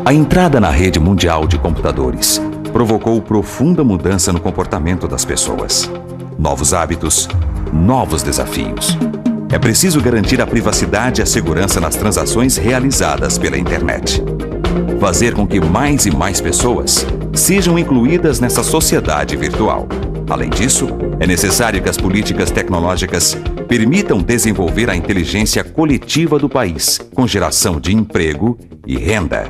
A entrada na rede mundial de computadores provocou profunda mudança no comportamento das pessoas. Novos hábitos, novos desafios. É preciso garantir a privacidade e a segurança nas transações realizadas pela internet. Fazer com que mais e mais pessoas sejam incluídas nessa sociedade virtual. Além disso, é necessário que as políticas tecnológicas permitam desenvolver a inteligência coletiva do país, com geração de emprego e renda.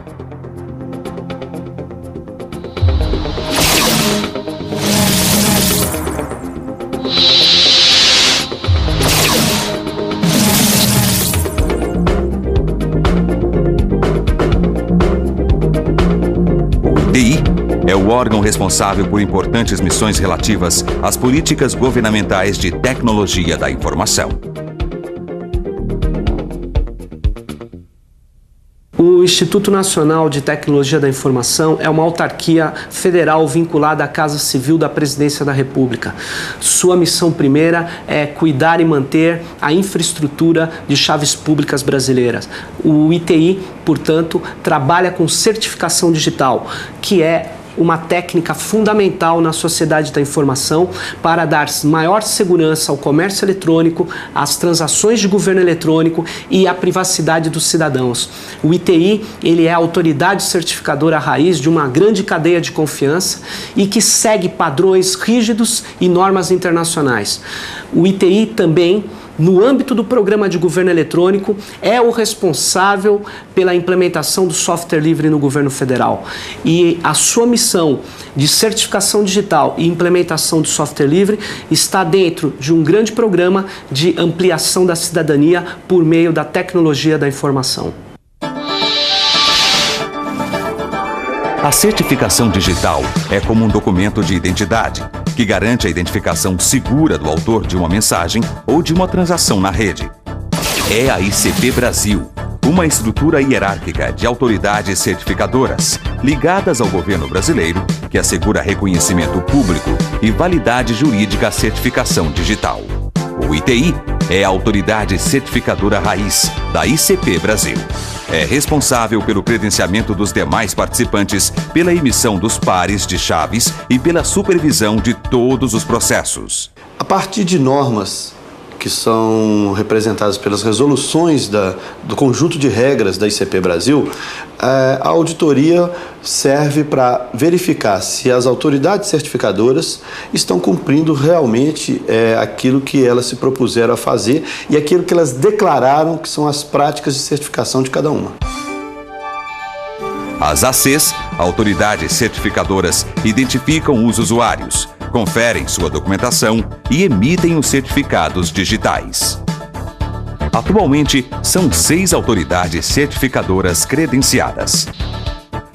O ITI é o órgão responsável por importantes missões relativas às políticas governamentais de tecnologia da informação. O Instituto Nacional de Tecnologia da Informação é uma autarquia federal vinculada à Casa Civil da Presidência da República. Sua missão primeira é cuidar e manter a infraestrutura de chaves públicas brasileiras. O ITI, portanto, trabalha com certificação digital, que é uma técnica fundamental na sociedade da informação para dar maior segurança ao comércio eletrônico, às transações de governo eletrônico e à privacidade dos cidadãos. O ITI, ele é a autoridade certificadora raiz de uma grande cadeia de confiança e que segue padrões rígidos e normas internacionais. O ITI também, no âmbito do programa de governo eletrônico, é o responsável pela implementação do software livre no governo federal. E a sua missão de certificação digital e implementação do software livre está dentro de um grande programa de ampliação da cidadania por meio da tecnologia da informação. A certificação digital é como um documento de identidade, que garante a identificação segura do autor de uma mensagem ou de uma transação na rede. É a ICP Brasil, uma estrutura hierárquica de autoridades certificadoras ligadas ao governo brasileiro que assegura reconhecimento público e validade jurídica à certificação digital. O ITI é a autoridade certificadora raiz da ICP Brasil. É responsável pelo credenciamento dos demais participantes, pela emissão dos pares de chaves e pela supervisão de todos os processos. A partir de normas que são representadas pelas resoluções do conjunto de regras da ICP Brasil, a auditoria serve para verificar se as autoridades certificadoras estão cumprindo realmente aquilo que elas se propuseram a fazer e aquilo que elas declararam que são as práticas de certificação de cada uma. As ACs, autoridades certificadoras, identificam os usuários, conferem sua documentação e emitem os certificados digitais. Atualmente, são 6 autoridades certificadoras credenciadas.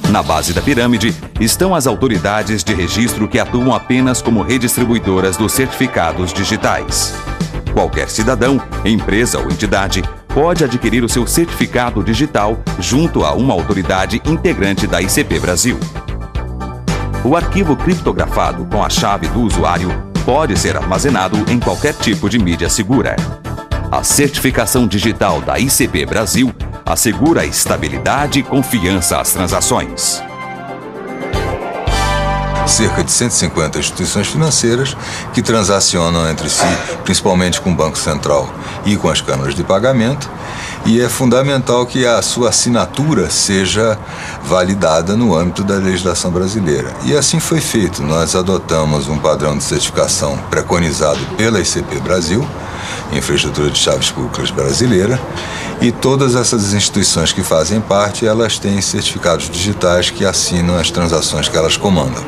Na base da pirâmide estão as autoridades de registro que atuam apenas como redistribuidoras dos certificados digitais. Qualquer cidadão, empresa ou entidade pode adquirir o seu certificado digital junto a uma autoridade integrante da ICP Brasil. O arquivo criptografado com a chave do usuário pode ser armazenado em qualquer tipo de mídia segura. A certificação digital da ICP Brasil assegura estabilidade e confiança às transações. Cerca de 150 instituições financeiras que transacionam entre si, principalmente com o Banco Central e com as câmaras de pagamento, e é fundamental que a sua assinatura seja validada no âmbito da legislação brasileira. E assim foi feito. Nós adotamos um padrão de certificação preconizado pela ICP Brasil, Infraestrutura de Chaves Públicas Brasileira, e todas essas instituições que fazem parte, elas têm certificados digitais que assinam as transações que elas comandam.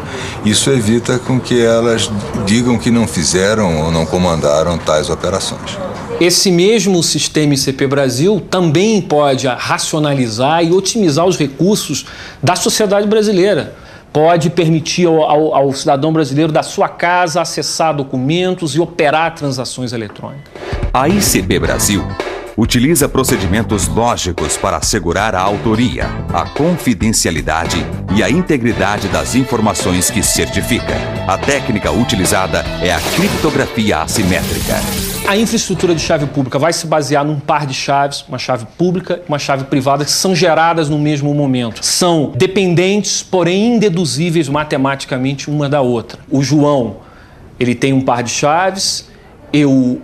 Isso evita com que elas digam que não fizeram ou não comandaram tais operações. Esse mesmo sistema ICP Brasil também pode racionalizar e otimizar os recursos da sociedade brasileira. Pode permitir ao cidadão brasileiro da sua casa acessar documentos e operar transações eletrônicas. A ICP Brasil Utiliza procedimentos lógicos para assegurar a autoria, a confidencialidade e a integridade das informações que certifica. A técnica utilizada é a criptografia assimétrica. A infraestrutura de chave pública vai se basear num par de chaves, uma chave pública e uma chave privada, que são geradas no mesmo momento. São dependentes, porém indeduzíveis matematicamente uma da outra. O João, ele tem um par de chaves, eu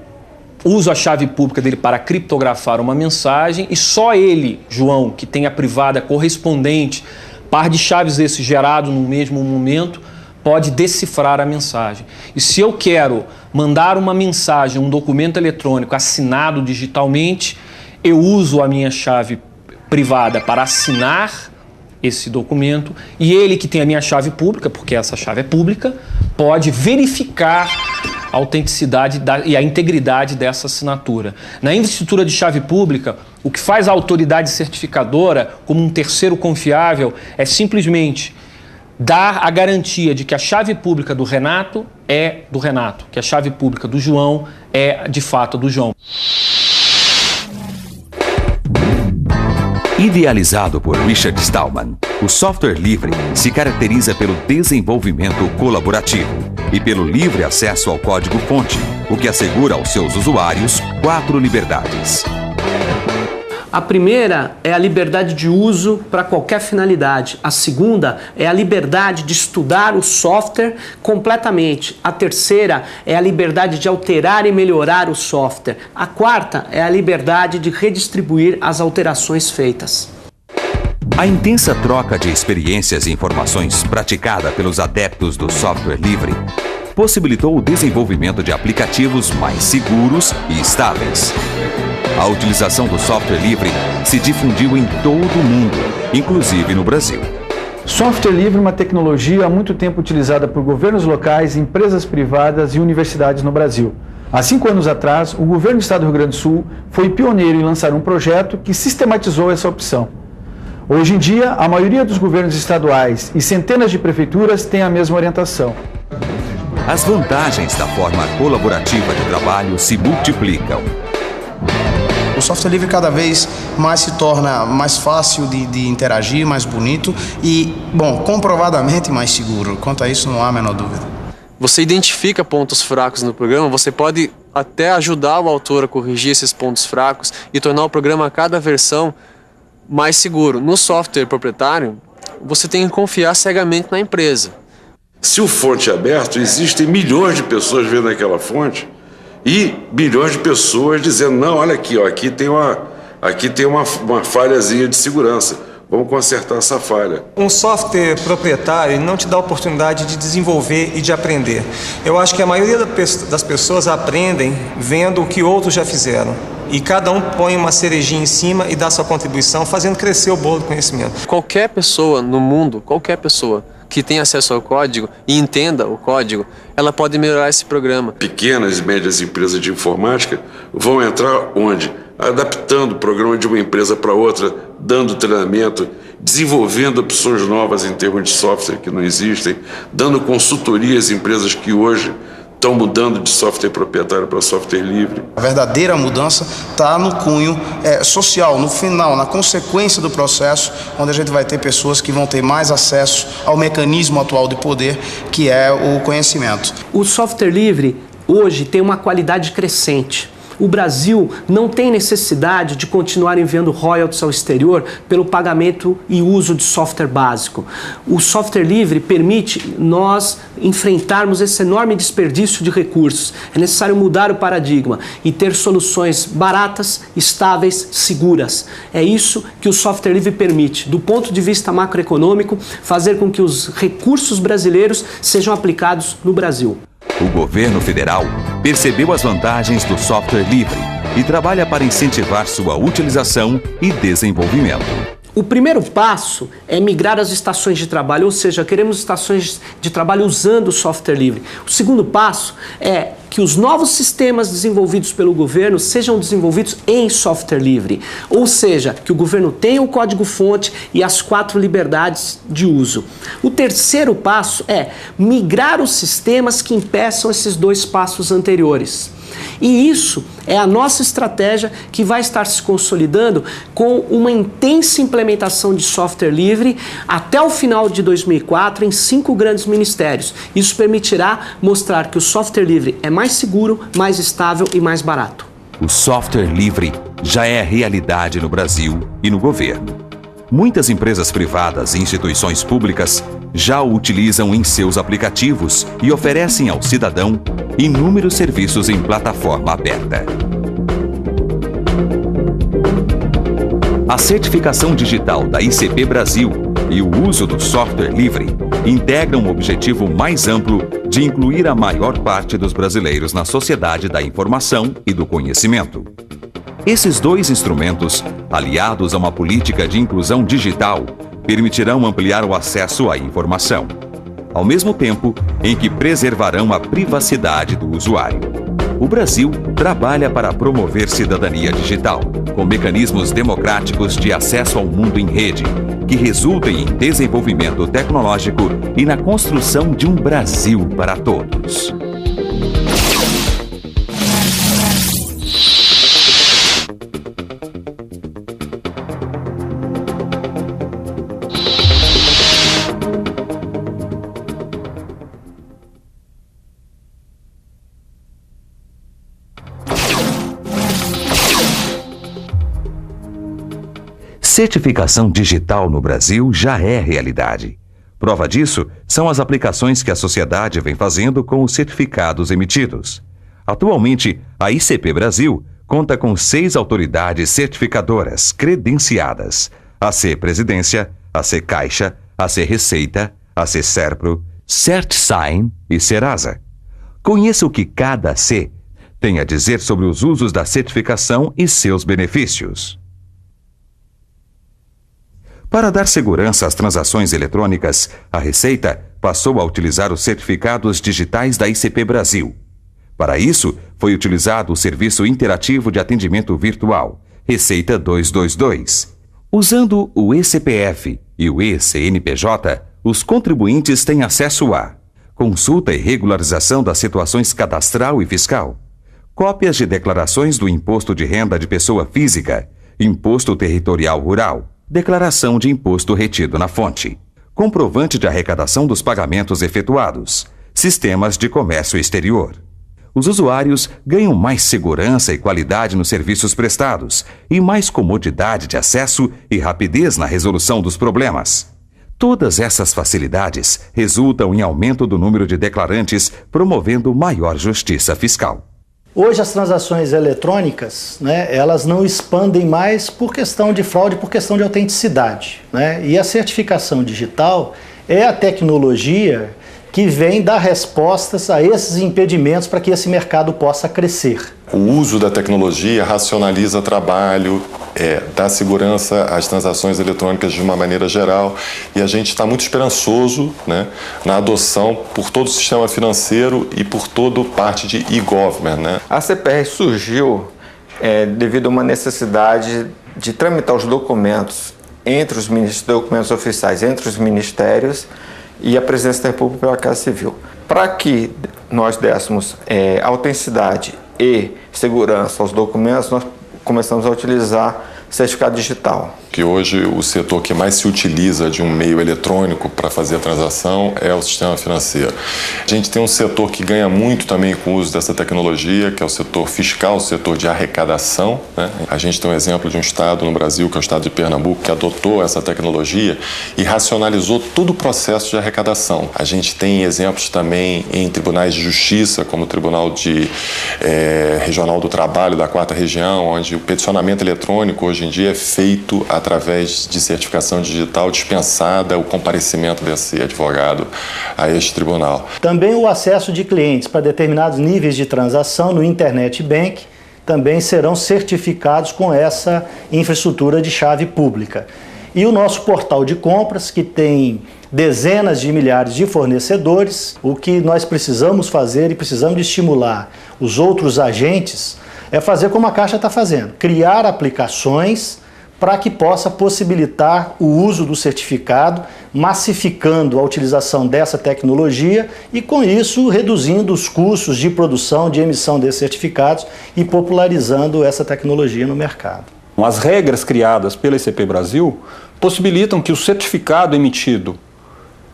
uso a chave pública dele para criptografar uma mensagem e só ele, João, que tem a privada correspondente, par de chaves esse gerado no mesmo momento, pode decifrar a mensagem. E se eu quero mandar uma mensagem, um documento eletrônico assinado digitalmente, eu uso a minha chave privada para assinar esse documento e ele, que tem a minha chave pública, porque essa chave é pública, pode verificar a autenticidade e a integridade dessa assinatura. Na infraestrutura de chave pública, o que faz a autoridade certificadora, como um terceiro confiável, é simplesmente dar a garantia de que a chave pública do Renato é do Renato, que a chave pública do João é, de fato, do João. Idealizado por Richard Stallman, o software livre se caracteriza pelo desenvolvimento colaborativo e pelo livre acesso ao código-fonte, o que assegura aos seus usuários 4 liberdades. A primeira é a liberdade de uso para qualquer finalidade. A segunda é a liberdade de estudar o software completamente. A terceira é a liberdade de alterar e melhorar o software. A quarta é a liberdade de redistribuir as alterações feitas. A intensa troca de experiências e informações praticada pelos adeptos do software livre possibilitou o desenvolvimento de aplicativos mais seguros e estáveis. A utilização do software livre se difundiu em todo o mundo, inclusive no Brasil. Software livre é uma tecnologia há muito tempo utilizada por governos locais, empresas privadas e universidades no Brasil. Há 5 anos atrás, o governo do Estado do Rio Grande do Sul foi pioneiro em lançar um projeto que sistematizou essa opção. Hoje em dia, a maioria dos governos estaduais e centenas de prefeituras têm a mesma orientação. As vantagens da forma colaborativa de trabalho se multiplicam. O software livre cada vez mais se torna mais fácil de interagir, mais bonito e, bom, comprovadamente mais seguro. Quanto a isso, não há a menor dúvida. Você identifica pontos fracos no programa, você pode até ajudar o autor a corrigir esses pontos fracos e tornar o programa a cada versão mais seguro. No software proprietário, você tem que confiar cegamente na empresa. Se o fonte é aberto, existem milhões de pessoas vendo aquela fonte e milhões de pessoas dizendo, não, olha aqui, ó, aqui tem uma falhazinha de segurança, vamos consertar essa falha. Um software proprietário não te dá a oportunidade de desenvolver e de aprender. Eu acho que a maioria das pessoas aprendem vendo o que outros já fizeram. E cada um põe uma cerejinha em cima e dá sua contribuição, fazendo crescer o bolo do conhecimento. Qualquer pessoa no mundo, qualquer pessoa que tenha acesso ao código e entenda o código, ela pode melhorar esse programa. Pequenas e médias empresas de informática vão entrar onde? Adaptando o programa de uma empresa para outra, dando treinamento, desenvolvendo opções novas em termos de software que não existem, dando consultoria às empresas que hoje estão mudando de software proprietário para software livre. A verdadeira mudança está no cunho social, no final, na consequência do processo, onde a gente vai ter pessoas que vão ter mais acesso ao mecanismo atual de poder, que é o conhecimento. O software livre hoje tem uma qualidade crescente. O Brasil não tem necessidade de continuar enviando royalties ao exterior pelo pagamento e uso de software básico. O software livre permite nós enfrentarmos esse enorme desperdício de recursos. É necessário mudar o paradigma e ter soluções baratas, estáveis, seguras. É isso que o software livre permite, do ponto de vista macroeconômico, fazer com que os recursos brasileiros sejam aplicados no Brasil. O governo federal percebeu as vantagens do software livre e trabalha para incentivar sua utilização e desenvolvimento. O primeiro passo é migrar as estações de trabalho, ou seja, queremos estações de trabalho usando o software livre. O segundo passo é que os novos sistemas desenvolvidos pelo governo sejam desenvolvidos em software livre, ou seja, que o governo tenha o código-fonte e as 4 liberdades de uso. O terceiro passo é migrar os sistemas que impeçam esses 2 passos anteriores. E isso é a nossa estratégia que vai estar se consolidando com uma intensa implementação de software livre até o final de 2004 em 5 grandes ministérios. Isso permitirá mostrar que o software livre é mais seguro, mais estável e mais barato. O software livre já é realidade no Brasil e no governo. Muitas empresas privadas e instituições públicas já o utilizam em seus aplicativos e oferecem ao cidadão inúmeros serviços em plataforma aberta. A certificação digital da ICP Brasil e o uso do software livre integram um objetivo mais amplo de incluir a maior parte dos brasileiros na sociedade da informação e do conhecimento. Esses 2 instrumentos, aliados a uma política de inclusão digital, permitirão ampliar o acesso à informação, ao mesmo tempo em que preservarão a privacidade do usuário. O Brasil trabalha para promover cidadania digital, com mecanismos democráticos de acesso ao mundo em rede, que resultem em desenvolvimento tecnológico e na construção de um Brasil para todos. Certificação digital no Brasil já é realidade. Prova disso são as aplicações que a sociedade vem fazendo com os certificados emitidos. Atualmente, a ICP Brasil conta com 6 autoridades certificadoras credenciadas: AC Presidência, AC Caixa, AC Receita, AC Serpro, CertSign e Serasa. Conheça o que cada AC tem a dizer sobre os usos da certificação e seus benefícios. Para dar segurança às transações eletrônicas, a Receita passou a utilizar os certificados digitais da ICP Brasil. Para isso, foi utilizado o Serviço Interativo de Atendimento Virtual, Receita 222. Usando o eCPF e o eCNPJ, os contribuintes têm acesso a consulta e regularização das situações cadastral e fiscal, cópias de declarações do Imposto de Renda de Pessoa Física, Imposto Territorial Rural, declaração de imposto retido na fonte, comprovante de arrecadação dos pagamentos efetuados, sistemas de comércio exterior. Os usuários ganham mais segurança e qualidade nos serviços prestados e mais comodidade de acesso e rapidez na resolução dos problemas. Todas essas facilidades resultam em aumento do número de declarantes, promovendo maior justiça fiscal. Hoje as transações eletrônicas, elas não expandem mais por questão de fraude, por questão de autenticidade, E a certificação digital é a tecnologia que vem dar respostas a esses impedimentos para que esse mercado possa crescer. O uso da tecnologia racionaliza trabalho, dá segurança às transações eletrônicas de uma maneira geral, e a gente está muito esperançoso, na adoção por todo o sistema financeiro e por toda parte de e-government. A CPR surgiu devido a uma necessidade de tramitar os documentos documentos oficiais entre os ministérios e a Presidência da República pela Casa Civil. Para que nós dessemos autenticidade e segurança aos documentos, nós começamos a utilizar certificado digital. Que hoje o setor que mais se utiliza de um meio eletrônico para fazer a transação é o sistema financeiro. A gente tem um setor que ganha muito também com o uso dessa tecnologia, que é o setor fiscal, o setor de arrecadação. A gente tem um exemplo de um estado no Brasil, que é o estado de Pernambuco, que adotou essa tecnologia e racionalizou todo o processo de arrecadação. A gente tem exemplos também em tribunais de justiça, como o Tribunal Regional do Trabalho da 4ª Região, onde o peticionamento eletrônico hoje em dia é feito através de certificação digital dispensada o comparecimento desse advogado a este tribunal. Também o acesso de clientes para determinados níveis de transação no Internet Bank também serão certificados com essa infraestrutura de chave pública. E o nosso portal de compras, que tem dezenas de milhares de fornecedores, o que nós precisamos fazer e precisamos de estimular os outros agentes é fazer como a Caixa está fazendo, criar aplicações para que possa possibilitar o uso do certificado, massificando a utilização dessa tecnologia e, com isso, reduzindo os custos de produção, de emissão desses certificados e popularizando essa tecnologia no mercado. As regras criadas pela ICP Brasil possibilitam que o certificado emitido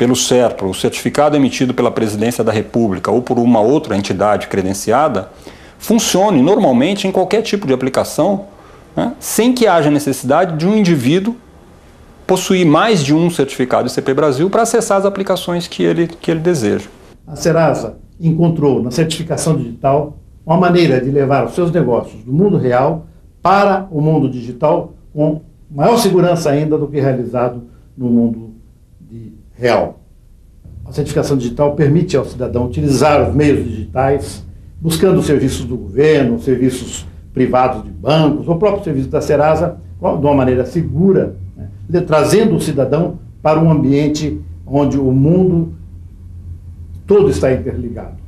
pelo SERPRO, o certificado emitido pela Presidência da República ou por uma outra entidade credenciada, funcione normalmente em qualquer tipo de aplicação, né, sem que haja necessidade de um indivíduo possuir mais de um certificado ICP Brasil para acessar as aplicações que ele deseja. A Serasa encontrou na certificação digital uma maneira de levar os seus negócios do mundo real para o mundo digital com maior segurança ainda do que realizado no mundo real. A certificação digital permite ao cidadão utilizar os meios digitais, buscando serviços do governo, serviços privados de bancos, ou próprio serviço da Serasa, de uma maneira segura, né, trazendo o cidadão para um ambiente onde o mundo todo está interligado.